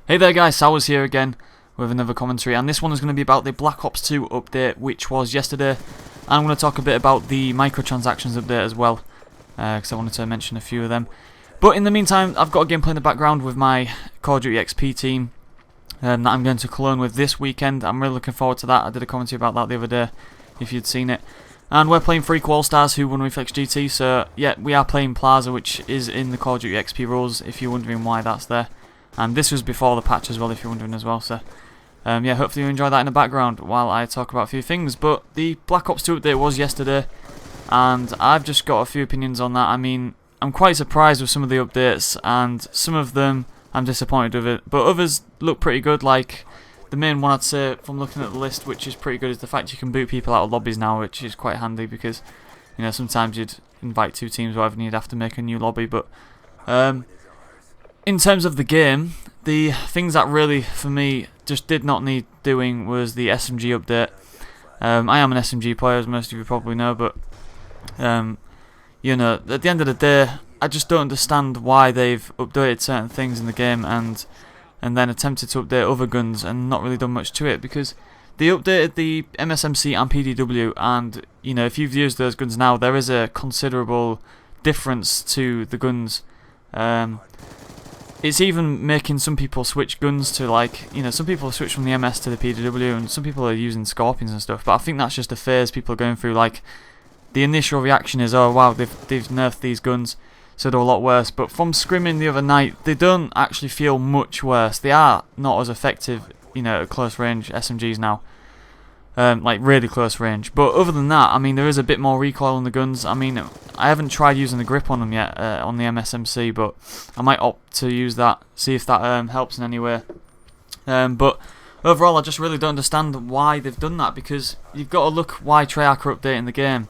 Hey there guys, Sowerz here again with another commentary, and this one is going to be about the Black Ops 2 update, which was yesterday. I'm going to talk a bit about the microtransactions update as well, because I wanted to mention a few of them. But in the meantime, I've got a gameplay in the background with my Call of Duty XP team that I'm going to Cologne with this weekend. I'm really looking forward to that. I did a commentary about that the other day, if you'd seen it. And we're playing Freak All-Stars, who won Reflex GT, so yeah, we are playing Plaza, which is in the Call of Duty XP rules, if you're wondering why that's there. And this was before the patch as well, if you're wondering as well. So yeah, hopefully you enjoy that in the background while I talk about a few things. But the Black Ops 2 update was yesterday, and I've just got a few opinions on that. I mean, I'm quite surprised with some of the updates, and some of them I'm disappointed with it. But others look pretty good. Like the main one I'd say from looking at the list, which is pretty good, is the fact you can boot people out of lobbies now, which is quite handy because, you know, sometimes you'd invite two teams or whatever and you'd have to make a new lobby. But in terms of the game, the things that really, for me, just did not need doing was the SMG update. I am an SMG player, as most of you probably know, but you know, at the end of the day, I just don't understand why they've updated certain things in the game and then attempted to update other guns and not really done much to it, because they updated the MSMC and PDW, and you know, if you've used those guns now, there is a considerable difference to the guns. It's even making some people switch guns to, like, you know, some people switch from the MS to the PDW, and some people are using Scorpions and stuff, but I think that's just a phase people are going through. Like, the initial reaction is, oh wow, they've nerfed these guns, so they're a lot worse, but from scrimming the other night, they don't actually feel much worse. They are not as effective, you know, at close range SMGs now. Like really close range. But other than that, I mean, there is a bit more recoil on the guns. I mean, I haven't tried using the grip on them yet on the MSMC, but I might opt to use that, see if that helps in any way. But overall, I just really don't understand why they've done that, because you've got to look why Treyarch are updating the game.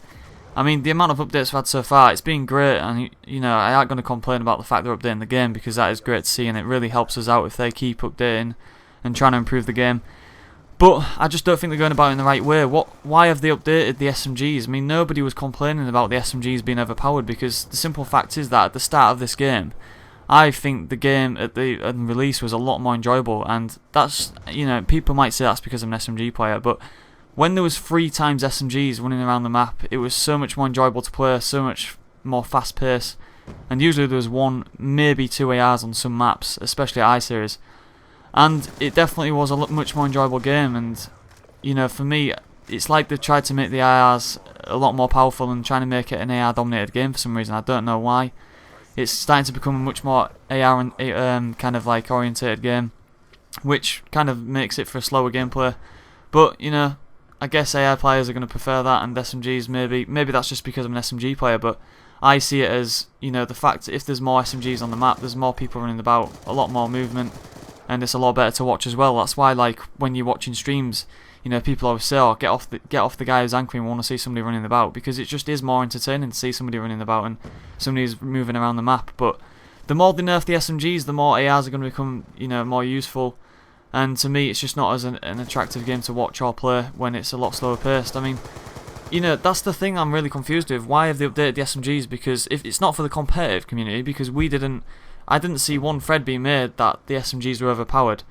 I mean, the amount of updates we've had so far, it's been great, and you know, I aren't going to complain about the fact they're updating the game, because that is great to see, and it really helps us out if they keep updating and trying to improve the game. But I just don't think they're going about it in the right way. Why have they updated the SMGs? I mean, nobody was complaining about the SMGs being overpowered, because the simple fact is that at the start of this game, I think the game at the release was a lot more enjoyable, and that's, you know, people might say that's because I'm an SMG player, but when there was 3 times SMGs running around the map, it was so much more enjoyable to play, so much more fast pace, and usually there was 1, maybe 2 ARs on some maps, especially at I-Series. And it definitely was a much more enjoyable game, and you know, for me, it's like they've tried to make the IRs a lot more powerful and trying to make it an AR dominated game for some reason. I don't know why. It's starting to become a much more AR kind of like orientated game, which kind of makes it for a slower gameplay. But you know, I guess AI players are going to prefer that, and SMGs maybe that's just because I'm an SMG player, but I see it as, you know, the fact that if there's more SMGs on the map, there's more people running about, a lot more movement, and it's a lot better to watch as well. That's why, like, when you're watching streams, you know, people always say, oh, get off the guy who's anchoring, we want to see somebody running about, because it just is more entertaining to see somebody running about and somebody's moving around the map. But the more they nerf the SMGs, the more ARs are going to become, you know, more useful, and to me it's just not as an attractive game to watch or play when it's a lot slower paced. I mean, you know, that's the thing I'm really confused with. Why have they updated the SMGs? Because if it's not for the competitive community, because I didn't see one thread being made that the SMGs were overpowered.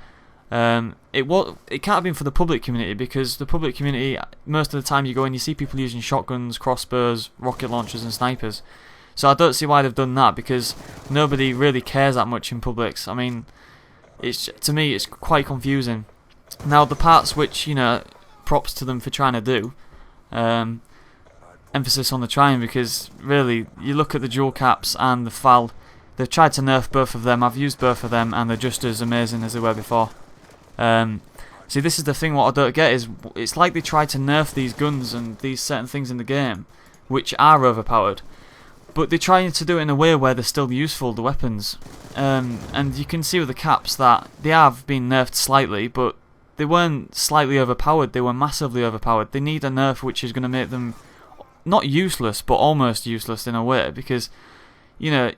It can't have been for the public community, because the public community, most of the time you go in, you see people using shotguns, crossbows, rocket launchers and snipers. So I don't see why they've done that, because nobody really cares that much in publics. I mean, to me it's quite confusing. Now the parts which, you know, props to them for trying to do, emphasis on the trying, because really you look at the dual caps and the FAL. They've tried to nerf both of them. I've used both of them, and they're just as amazing as they were before. See, this is the thing. What I don't get is, it's like they tried to nerf these guns and these certain things in the game, which are overpowered, but they're trying to do it in a way where they're still useful, the weapons. And you can see with the caps that they have been nerfed slightly, but they weren't slightly overpowered. They were massively overpowered. They need a nerf which is going to make them not useless, but almost useless in a way, because, you know,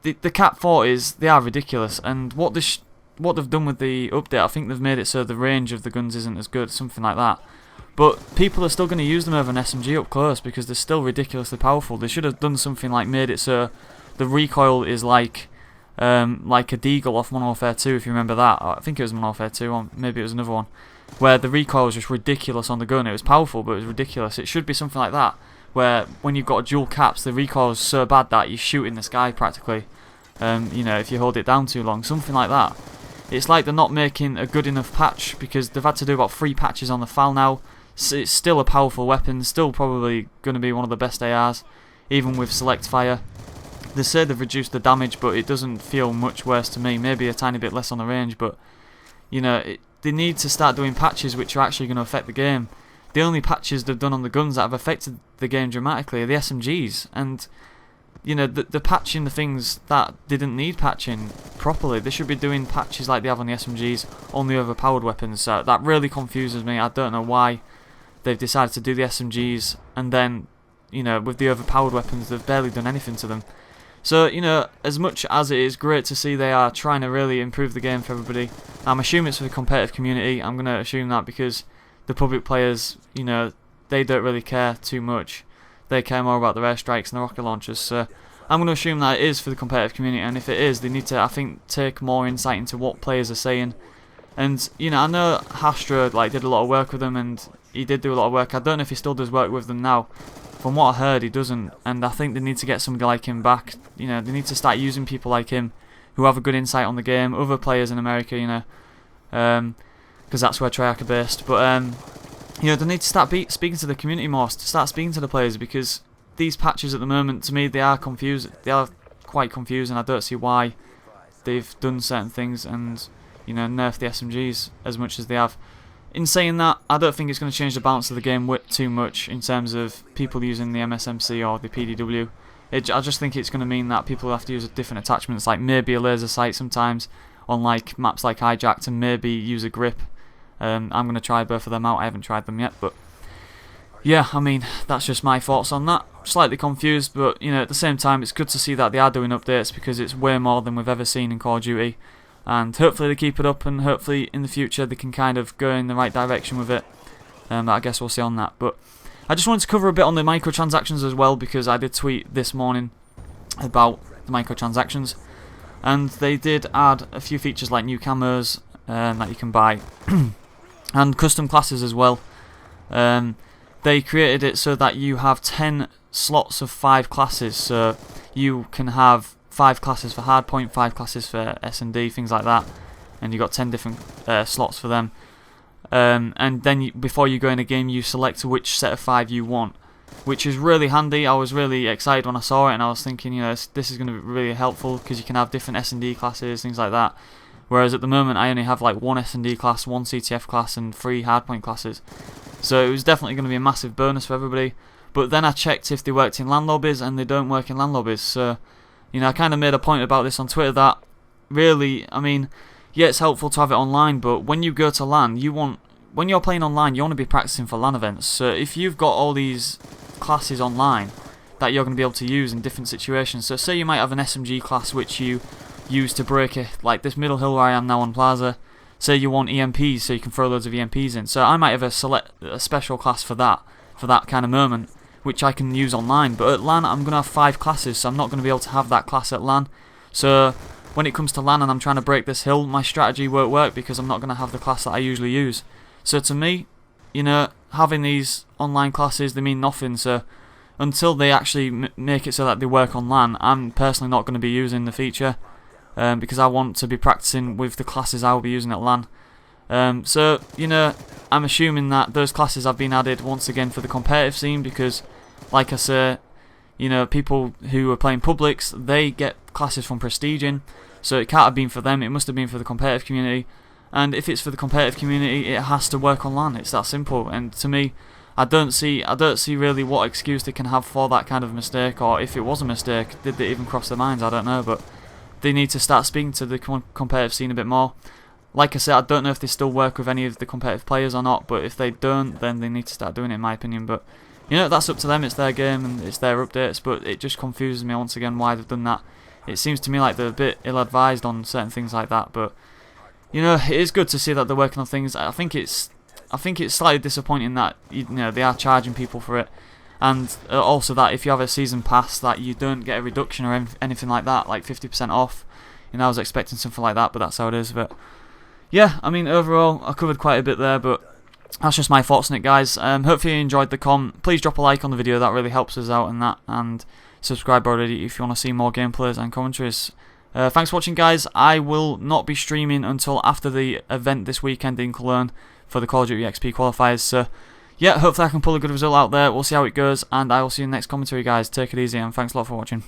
the cap 40s, they are ridiculous, and what they've done with the update, I think they've made it so the range of the guns isn't as good, something like that. But people are still going to use them over an SMG up close, because they're still ridiculously powerful. They should have done something like made it so the recoil is like like a Deagle off Modern Warfare 2, if you remember that. I think it was Modern Warfare 2, or maybe it was another one, where the recoil was just ridiculous on the gun. It was powerful, but it was ridiculous. It should be something like that, where when you've got dual caps, the recoil is so bad that you shoot in the sky practically. If you hold it down too long, something like that. It's like they're not making a good enough patch, because they've had to do about 3 patches on the FAL now. It's still a powerful weapon, still probably going to be one of the best ARs, even with select fire. They say they've reduced the damage, but it doesn't feel much worse to me. Maybe a tiny bit less on the range, but they need to start doing patches which are actually going to affect the game. The only patches they've done on the guns that have affected the game dramatically are the SMGs, and the patching the things that didn't need patching properly. They should be doing patches like they have on the SMGs on the overpowered weapons. So that really confuses me. I don't know why they've decided to do the SMGs, and then with the overpowered weapons they've barely done anything to them. So as much as it is great to see they are trying to really improve the game for everybody, I'm assuming it's for the competitive community. I'm going to assume that, because the public players, they don't really care too much. They care more about the airstrikes and the rocket launchers. So I'm going to assume that it is for the competitive community, and if it is, they need to, I think, take more insight into what players are saying. And I know Hastra did a lot of work with them, and he did do a lot of work. I don't know if he still does work with them now. From what I heard, he doesn't, and I think they need to get somebody like him back. They need to start using people like him who have a good insight on the game, other players in America, because that's where Treyarch are based. But they need to start speaking to the community more, to start speaking to the players, because these patches at the moment, to me, they are confused. They are quite confusing. I don't see why they've done certain things and nerfed the SMGs as much as they have. In saying that, I don't think it's going to change the balance of the game too much in terms of people using the MSMC or the PDW. I just think it's going to mean that people have to use different attachments, like maybe a laser sight sometimes on maps like Hijacked, and maybe use a grip. I'm going to try both of them out. I haven't tried them yet, but yeah, I mean, that's just my thoughts on that. Slightly confused, but at the same time, it's good to see that they are doing updates, because it's way more than we've ever seen in Call of Duty. And hopefully they keep it up, and hopefully in the future they can kind of go in the right direction with it. But I guess we'll see on that. But I just wanted to cover a bit on the microtransactions as well, because I did tweet this morning about the microtransactions, and they did add a few features like new camos that you can buy, and custom classes as well. They created it so that you have 10 slots of 5 classes, so you can have 5 classes for hardpoint, 5 classes for S&D, things like that, and you've got 10 different slots for them. And then before you go in a game, you select which set of 5 you want, which is really handy. I was really excited when I saw it, and I was thinking, this is going to be really helpful, because you can have different S&D classes, things like that. Whereas at the moment, I only have one S&D class, 1 CTF class, and 3 hardpoint classes. So it was definitely going to be a massive bonus for everybody. But then I checked if they worked in LAN lobbies, and they don't work in LAN lobbies. So I kind of made a point about this on Twitter that really, I mean, yeah, it's helpful to have it online, but when you go to LAN, when you're playing online, you want to be practicing for LAN events. So if you've got all these classes online that you're going to be able to use in different situations, so say you might have an SMG class which you use to break it, like this middle hill where I am now on Plaza. Say you want EMPs, so you can throw loads of EMPs in. So I might have a special class for that kind of moment, which I can use online. But at LAN, I'm going to have 5 classes, so I'm not going to be able to have that class at LAN. So when it comes to LAN and I'm trying to break this hill, my strategy won't work, because I'm not going to have the class that I usually use. So to me, having these online classes, they mean nothing. So until they actually make it so that they work on LAN, I'm personally not going to be using the feature, because I want to be practicing with the classes I will be using at LAN. So I'm assuming that those classes have been added once again for the competitive scene, because like I say, people who are playing publics, they get classes from Prestiging, so it can't have been for them, it must have been for the competitive community. And if it's for the competitive community, it has to work on LAN. It's that simple. And to me, I don't see really what excuse they can have for that kind of mistake, or if it was a mistake, did they even cross their minds? I don't know, but they need to start speaking to the competitive scene a bit more. Like I said, I don't know if they still work with any of the competitive players or not, but if they don't, then they need to start doing it, in my opinion. But that's up to them. It's their game and it's their updates. But it just confuses me once again why they've done that. It seems to me like they're a bit ill-advised on certain things like that. But it is good to see that they're working on things. I think it's slightly disappointing that they are charging people for it, and also that if you have a season pass, that you don't get a reduction or anything like that, like 50% off. You know, I was expecting something like that, but that's how it is. But yeah, I mean, overall, I covered quite a bit there, but that's just my thoughts on it, guys. Hopefully you enjoyed the please drop a like on the video, that really helps us out, and subscribe already if you want to see more gameplays and commentaries. Thanks for watching, guys. I will not be streaming until after the event this weekend in Cologne for the Call of Duty XP qualifiers, so yeah, hopefully I can pull a good result out there. We'll see how it goes, and I will see you in the next commentary, guys. Take it easy, and thanks a lot for watching.